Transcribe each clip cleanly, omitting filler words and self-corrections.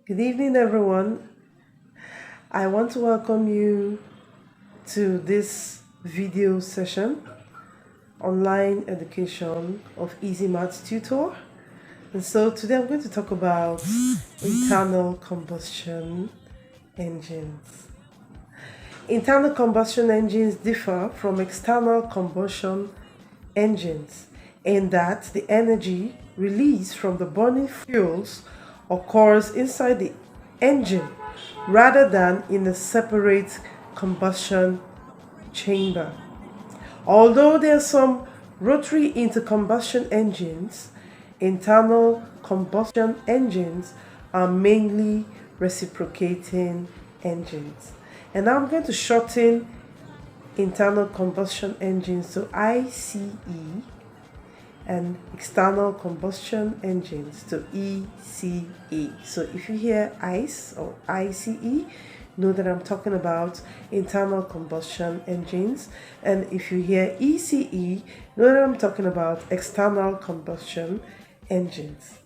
Good evening, everyone. I want to welcome you to this video session, online education of EasyMathsTutor. And so today I'm going to talk about internal combustion engines. Internal combustion engines differ from external combustion engines in that the energy released from the burning fuels occurs inside the engine rather than in a separate combustion chamber. Although there are some rotary intercombustion engines, internal combustion engines are mainly reciprocating engines. And now I'm going to shorten internal combustion engines to I.C.E. and external combustion engines to E.C.E. So if you hear I.C.E.s or I.C.E., know that I'm talking about internal combustion engines. And if you hear E.C.E., know that I'm talking about external combustion engines.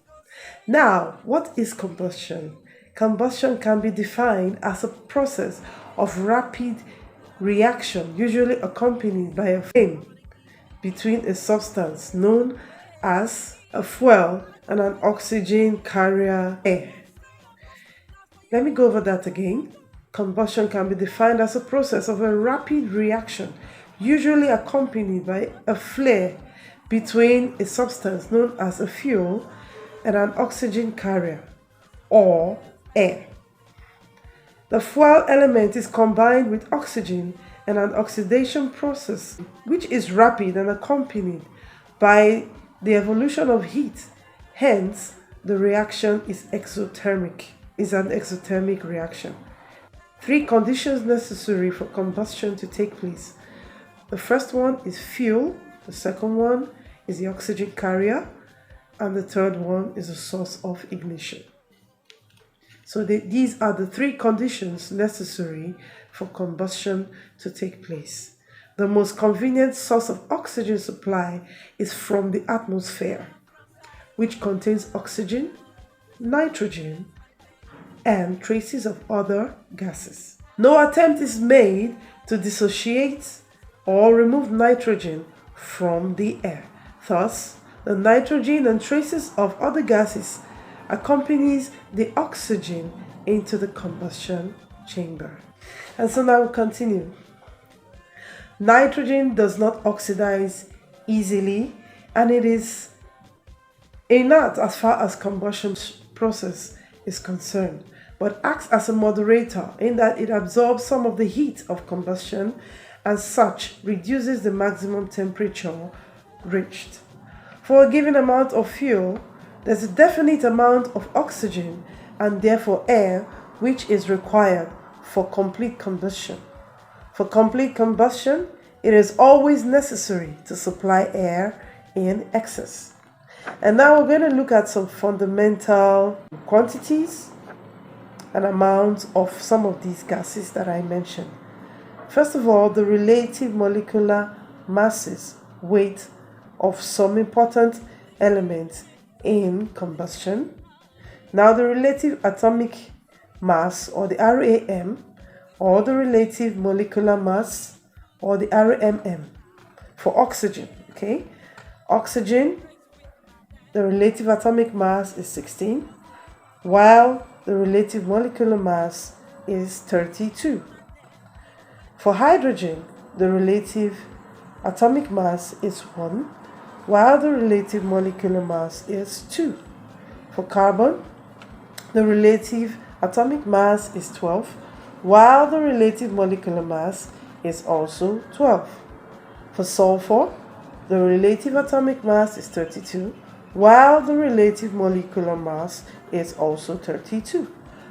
Now, what is combustion? Combustion can be defined as a process of rapid reaction, usually accompanied by a flame, between a substance known as a fuel and an oxygen carrier air. Let me go over that again. Combustion can be defined as a process of a rapid reaction, usually accompanied by a flare between a substance known as a fuel and an oxygen carrier or air. The fuel element is combined with oxygen and an oxidation process, which is rapid and accompanied by the evolution of heat. Hence, the reaction is an exothermic reaction. Three conditions necessary for combustion to take place. The first one is fuel, the second one is the oxygen carrier, and the third one is the source of ignition. So these are the three conditions necessary for combustion to take place. The most convenient source of oxygen supply is from the atmosphere, which contains oxygen, nitrogen, and traces of other gases. No attempt is made to dissociate or remove nitrogen from the air. Thus, the nitrogen and traces of other gases accompanies the oxygen into the combustion chamber. And so now we'll continue. Nitrogen does not oxidize easily, and it is inert as far as combustion process is concerned, but acts as a moderator in that it absorbs some of the heat of combustion and such reduces the maximum temperature reached. For a given amount of fuel, there's a definite amount of oxygen and therefore air which is required for complete combustion. For complete combustion, it is always necessary to supply air in excess. And now we're going to look at some fundamental quantities and amounts of some of these gases that I mentioned. First of all, the relative molecular masses, weight of some important elements in combustion. Now the relative atomic mass, or the RAM, or the relative molecular mass, or the RMM, for oxygen. Okay, oxygen, the relative atomic mass is 16, while the relative molecular mass is 32. For hydrogen, the relative atomic mass is 1, while the relative molecular mass is 2. For carbon, the relative atomic mass is 12, while the relative molecular mass is also 12. For sulfur, the relative atomic mass is 32, while the relative molecular mass is also 32.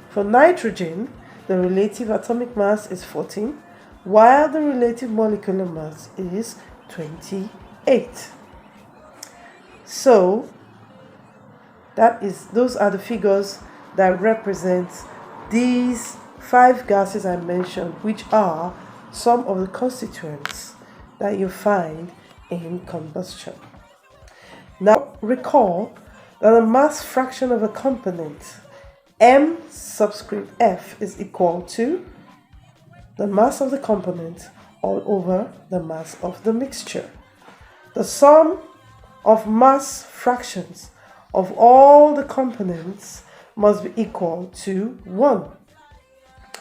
For nitrogen, the relative atomic mass is 14, while the relative molecular mass is 28. So those are the figures that represent these 5 gases I mentioned, which are some of the constituents that you find in combustion. Now recall that the mass fraction of a component M subscript F is equal to the mass of the component all over the mass of the mixture. The sum of mass fractions of all the components must be equal to 1.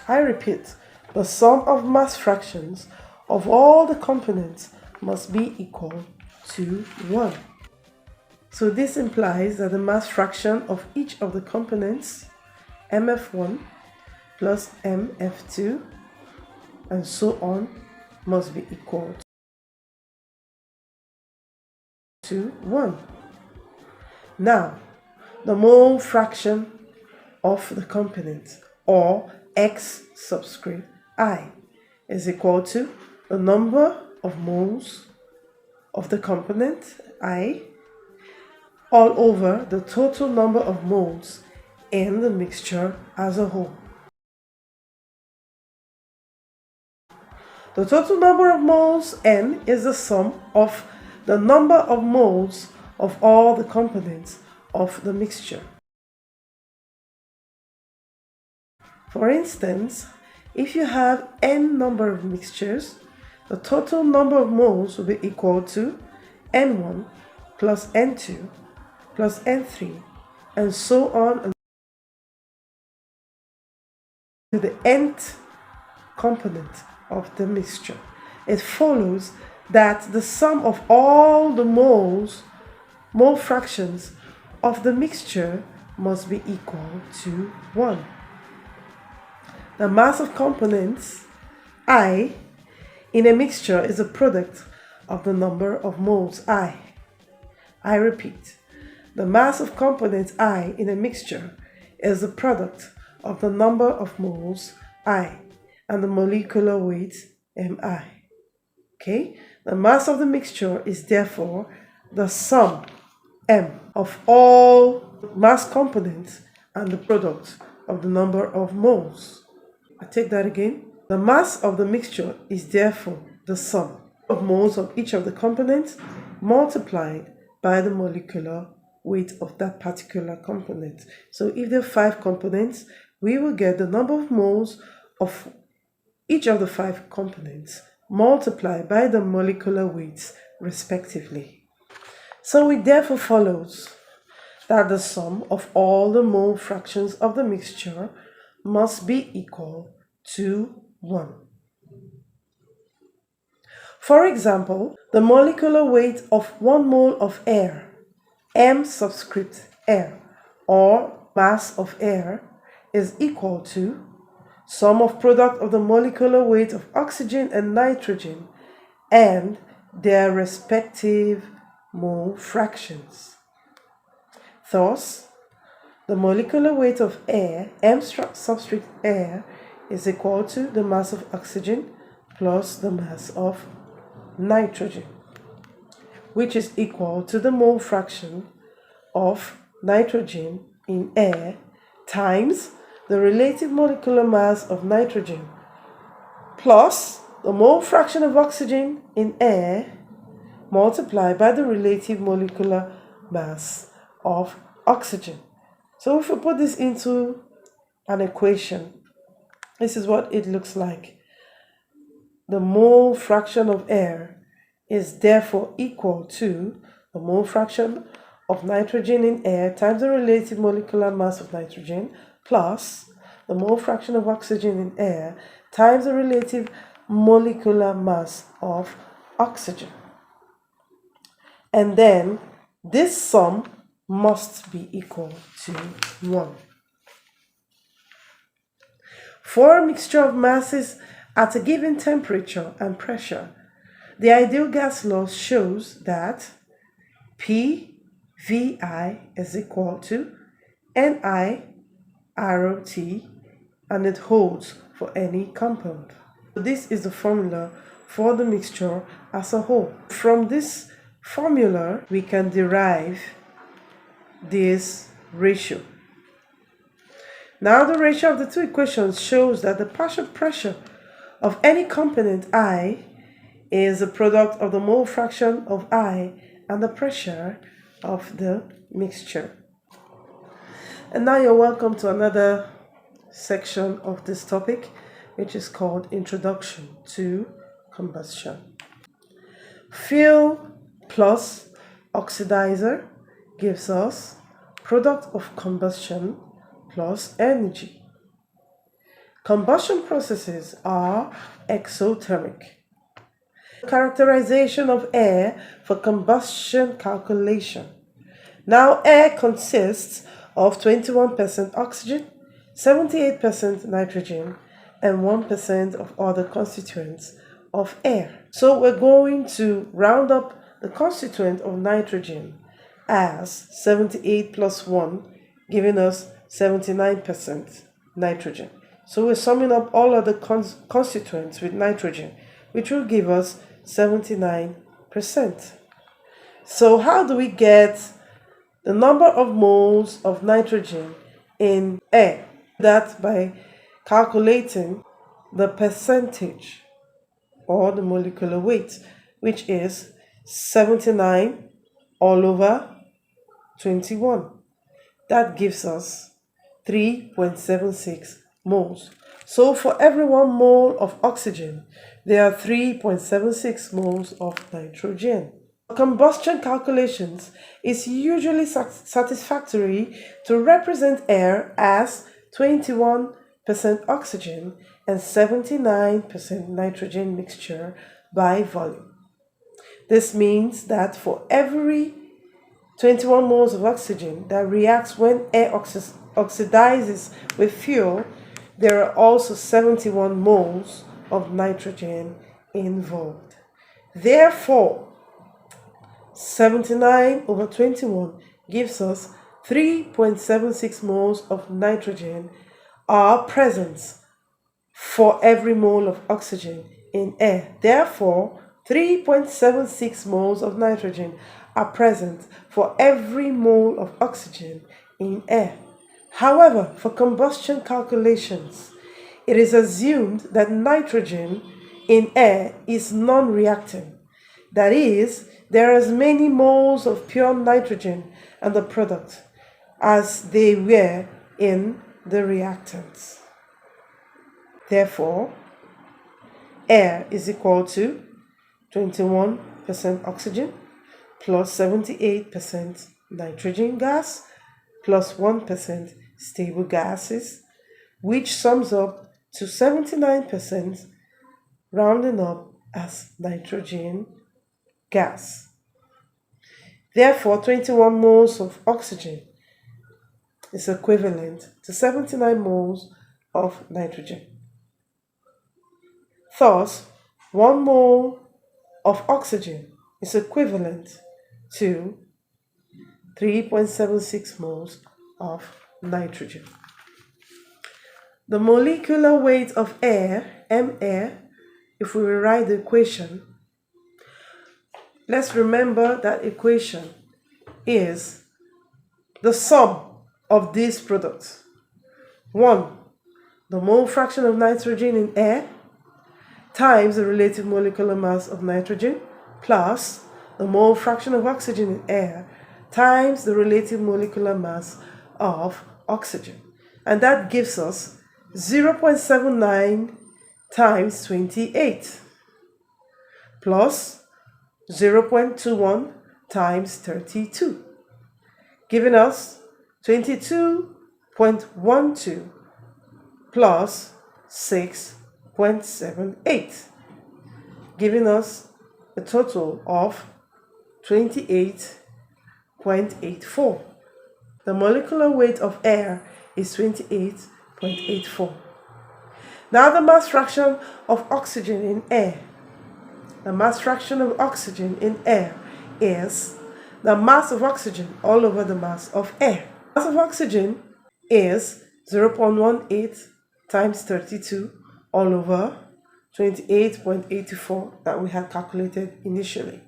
I repeat, the sum of mass fractions of all the components must be equal to 1. So this implies that the mass fraction of each of the components, MF1 plus MF2, and so on, must be equal to 1. Now, the mole fraction of the component, or X subscript I, is equal to the number of moles of the component I all over the total number of moles in the mixture as a whole. The total number of moles N is the sum of the number of moles of all the components of the mixture. For instance, if you have N number of mixtures, the total number of moles will be equal to N1 plus N2 plus N3, and so on to the nth component of the mixture. It follows that the sum of all the mole fractions of the mixture must be equal to 1. The mass of components I in a mixture is a product of the number of moles I. I repeat, the mass of components I in a mixture is the product of the number of moles I and the molecular weight Mi. Okay? The mass of the mixture is therefore the sum M of all mass components and the product of the number of moles. I take that again. The mass of the mixture is therefore the sum of moles of each of the components multiplied by the molecular weight of that particular component. So if there are 5 components, we will get the number of moles of each of the 5 components multiplied by the molecular weights respectively. So it therefore follows that the sum of all the mole fractions of the mixture must be equal to 1. For example, the molecular weight of 1 mole of air, M subscript air, or mass of air, is equal to sum of product of the molecular weight of oxygen and nitrogen and their respective mole fractions. Thus, the molecular weight of air, M subscript air, is equal to the mass of oxygen plus the mass of nitrogen, which is equal to the mole fraction of nitrogen in air times the relative molecular mass of nitrogen plus the mole fraction of oxygen in air multiplied by the relative molecular mass of oxygen. So if we put this into an equation, this is what it looks like. The mole fraction of air is therefore equal to the mole fraction of nitrogen in air times the relative molecular mass of nitrogen plus the mole fraction of oxygen in air times the relative molecular mass of oxygen. And then this sum must be equal to 1. For a mixture of masses at a given temperature and pressure, the ideal gas law shows that PVI is equal to NI ROT, and it holds for any compound. This is the formula for the mixture as a whole. From this formula, we can derive this ratio. Now the ratio of the two equations shows that the partial pressure of any component I is a product of the mole fraction of I and the pressure of the mixture. And now you're welcome to another section of this topic, which is called Introduction to Combustion. Fuel plus oxidizer gives us product of combustion plus energy. Combustion processes are exothermic. Characterization of air for combustion calculation. Now, air consists of 21% oxygen, 78% nitrogen, and 1% of other constituents of air. So we're going to round up the constituent of nitrogen as 78 plus 1, giving us 79% nitrogen. So we're summing up all of the constituents with nitrogen, which will give us 79%. So how do we get the number of moles of nitrogen in air? That by calculating the percentage or the molecular weight, which is 79 all over 21. That gives us 3.76 moles. So for every 1 mole of oxygen, there are 3.76 moles of nitrogen. For combustion calculations, it's usually satisfactory to represent air as 21% oxygen and 79% nitrogen mixture by volume. This means that for every 21 moles of oxygen that reacts when air oxidizes with fuel, there are also 71 moles of nitrogen involved. Therefore, 79 over 21 gives us 3.76 moles of nitrogen are present for every mole of oxygen in air. Therefore, 3.76 moles of nitrogen are present for every mole of oxygen in air. However, for combustion calculations, it is assumed that nitrogen in air is non-reactive. That is, there are as many moles of pure nitrogen and the product as they were in the reactants. Therefore, air is equal to 21% oxygen plus 78% nitrogen gas plus 1% stable gases, which sums up to 79%, rounding up as nitrogen gas. Therefore, 21 moles of oxygen is equivalent to 79 moles of nitrogen. Thus, 1 mole of oxygen is equivalent to 3.76 moles of nitrogen. The molecular weight of air, mAir, if we rewrite the equation, let's remember that equation is the sum of these products. 1, the mole fraction of nitrogen in air times the relative molecular mass of nitrogen plus the mole fraction of oxygen in air times the relative molecular mass of oxygen. And that gives us 0.79 times 28 plus 0.21 times 32, giving us 22.12 plus 6.78, giving us a total of 28.84. The molecular weight of air is 28.84. Now the mass fraction of oxygen in air. The mass fraction of oxygen in air is the mass of oxygen all over the mass of air. The mass of oxygen is 0.18 times 32 all over 28.84 that we had calculated initially.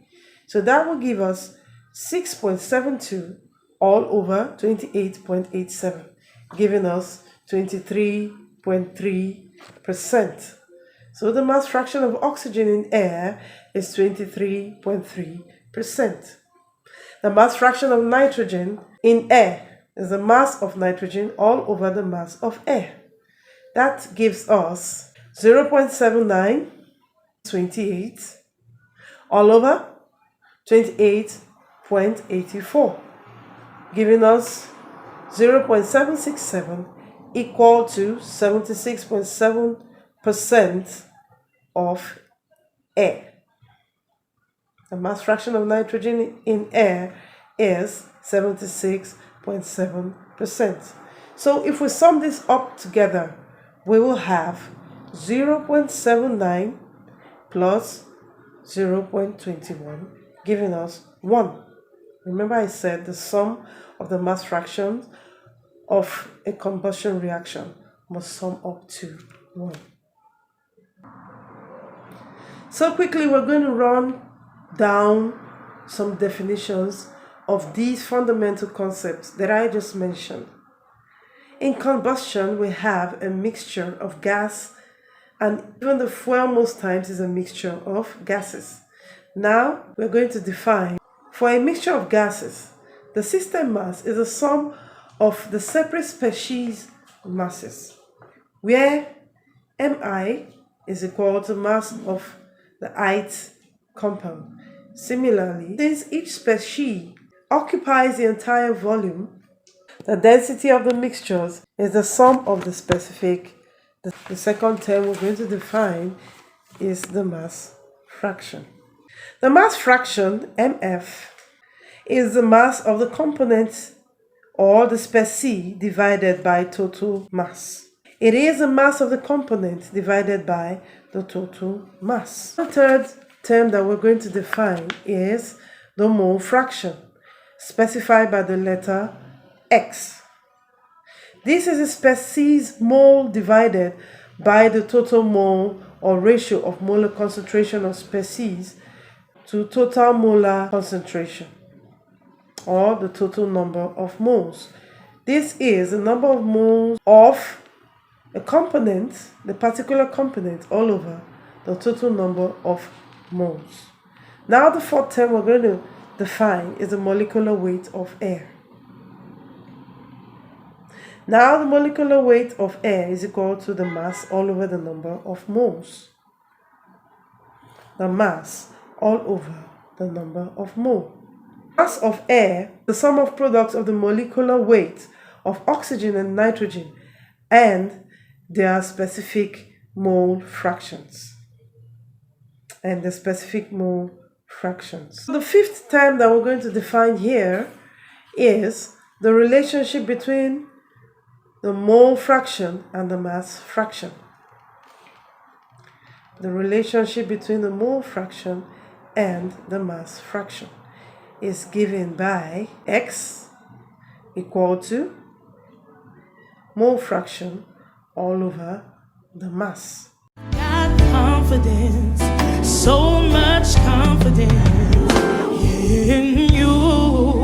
So that will give us 6.72 all over 28.87, giving us 23.3%. So the mass fraction of oxygen in air is 23.3%. The mass fraction of nitrogen in air is the mass of nitrogen all over the mass of air. That gives us 0.7928 all over 28.84, giving us 0.767 equal to 76.7% of air. The mass fraction of nitrogen in air is 76.7%. So if we sum this up together, we will have 0.79 plus 0.21, giving us 1. Remember I said the sum of the mass fractions of a combustion reaction must sum up to 1. So quickly we're going to run down some definitions of these fundamental concepts that I just mentioned. In combustion, we have a mixture of gas, and even the fuel most times is a mixture of gases. Now we're going to define, for a mixture of gases, the system mass is the sum of the separate species masses, where Mi is equal to mass of the ith compound. Similarly, since each species occupies the entire volume, the density of the mixtures is the sum of the specific. The second term we're going to define is the mass fraction. The mass fraction, MF, is the mass of the component or the species divided by total mass. It is the mass of the component divided by the total mass. The third term that we're going to define is the mole fraction, specified by the letter X. This is a species mole divided by the total mole or ratio of molar concentration of species to total molar concentration, or the total number of moles. This is the number of moles of a component, the particular component, all over the total number of moles. Now the fourth term we're going to define is the molecular weight of air. Now the molecular weight of air is equal to the mass all over the number of moles. The mass all over the number of moles. Mass of air, the sum of products of the molecular weight of oxygen and nitrogen and their specific mole fractions. The fifth term that we're going to define here is the relationship between the mole fraction and the mass fraction. The relationship between the mole fraction and the mass fraction is given by X equal to mole fraction all over the mass. Got confidence, so much confidence in you.